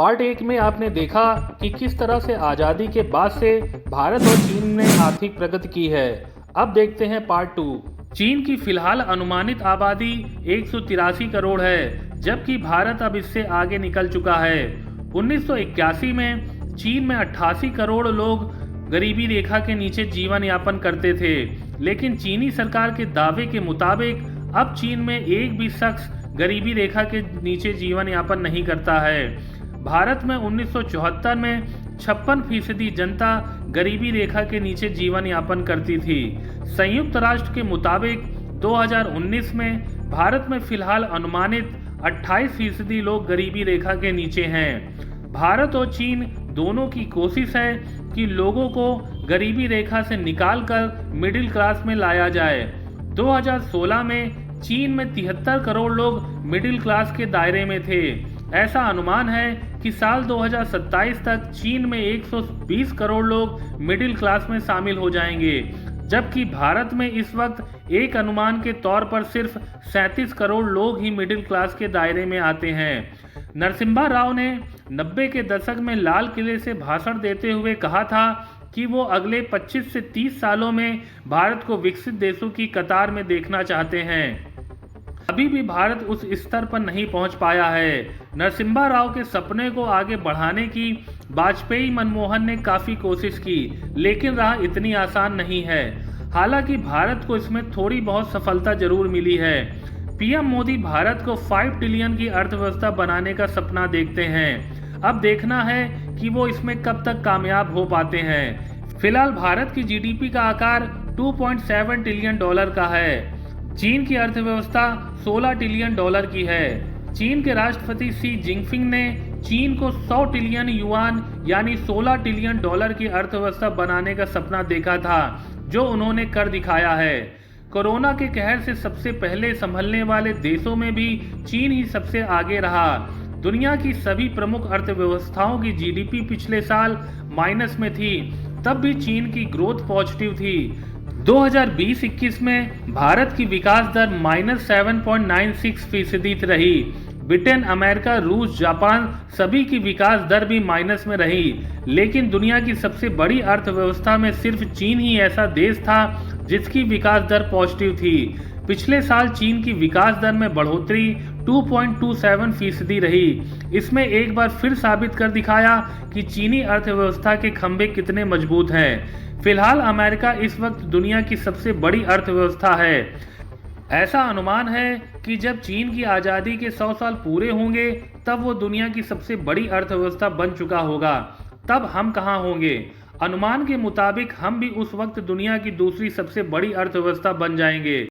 Part एक में आपने देखा कि किस तरह से आज़ादी के बाद से भारत और चीन ने आर्थिक प्रगति की है। अब देखते हैं पार्ट टू। चीन की फिलहाल अनुमानित आबादी 183 करोड़ है, जबकि भारत अब इससे आगे निकल चुका है। 1981 में चीन में 88 करोड़ लोग गरीबी रेखा के नीचे जीवन यापन करते थे, लेकिन चीनी सरकार के दावे के मुताबिक अब चीन में एक भी शख्स गरीबी रेखा के नीचे जीवन यापन नहीं करता है। भारत में 1974 में 56% जनता गरीबी रेखा के नीचे जीवन यापन करती थी। संयुक्त राष्ट्र के मुताबिक 2019 में भारत में फिलहाल अनुमानित 28% लोग गरीबी रेखा के नीचे हैं। भारत और चीन दोनों की कोशिश है कि लोगों को गरीबी रेखा से निकालकर मिडिल क्लास में लाया जाए। 2016 में चीन में 73 करोड़ लोग मिडिल क्लास के दायरे में थे। ऐसा अनुमान है कि साल 2027 तक चीन में 120 करोड़ लोग मिडिल क्लास में शामिल हो जाएंगे, जबकि भारत में इस वक्त एक अनुमान के तौर पर सिर्फ 37 करोड़ लोग ही मिडिल क्लास के दायरे में आते हैं। नरसिम्हा राव ने 90 के दशक में लाल किले से भाषण देते हुए कहा था कि वो अगले 25 से 30 सालों में भारत को विकसित देशों की कतार में देखना चाहते हैं। अभी भी भारत उस स्तर पर नहीं पहुंच पाया है। नरसिम्हा राव के सपने को आगे बढ़ाने की वाजपेयी मनमोहन ने काफ़ी कोशिश की, लेकिन राह इतनी आसान नहीं है। हालांकि भारत को इसमें थोड़ी बहुत सफलता जरूर मिली है। पीएम मोदी भारत को 5 ट्रिलियन की अर्थव्यवस्था बनाने का सपना देखते हैं। अब देखना है कि वो इसमें कब तक कामयाब हो पाते हैं। फिलहाल भारत की जीडीपी का आकार 2.7 ट्रिलियन डॉलर का है। चीन की अर्थव्यवस्था 16 ट्रिलियन डॉलर की है। चीन के राष्ट्रपति शी जिनपिंग ने चीन को 100 ट्रिलियन युआन यानी 16 ट्रिलियन डॉलर की अर्थव्यवस्था बनाने का सपना देखा था, जो उन्होंने कर दिखाया है। कोरोना के कहर से सबसे पहले संभलने वाले देशों में भी चीन ही सबसे आगे रहा। दुनिया की सभी प्रमुख अर्थव्यवस्थाओं की जीडीपी पिछले साल माइनस में थी, तब भी चीन की ग्रोथ पॉजिटिव थी। 2020-21 में भारत की विकास दर -7.96% रही। ब्रिटेन, अमेरिका, रूस, जापान सभी की विकास दर भी माइनस में रही, लेकिन दुनिया की सबसे बड़ी अर्थव्यवस्था में सिर्फ चीन ही ऐसा देश था जिसकी विकास दर पॉजिटिव थी। पिछले साल चीन की विकास दर में बढ़ोतरी 2.27% रही। इसमें एक बार फिर साबित कर दिखाया कि चीनी अर्थव्यवस्था के खंभे कितने मजबूत हैं। फिलहाल अमेरिका इस वक्त दुनिया की सबसे बड़ी अर्थव्यवस्था है। ऐसा अनुमान है कि जब चीन की आज़ादी के 100 साल पूरे होंगे, तब वो दुनिया की सबसे बड़ी अर्थव्यवस्था बन चुका होगा। तब हम कहाँ होंगे? अनुमान के मुताबिक हम भी उस वक्त दुनिया की दूसरी सबसे बड़ी अर्थव्यवस्था बन जाएंगे।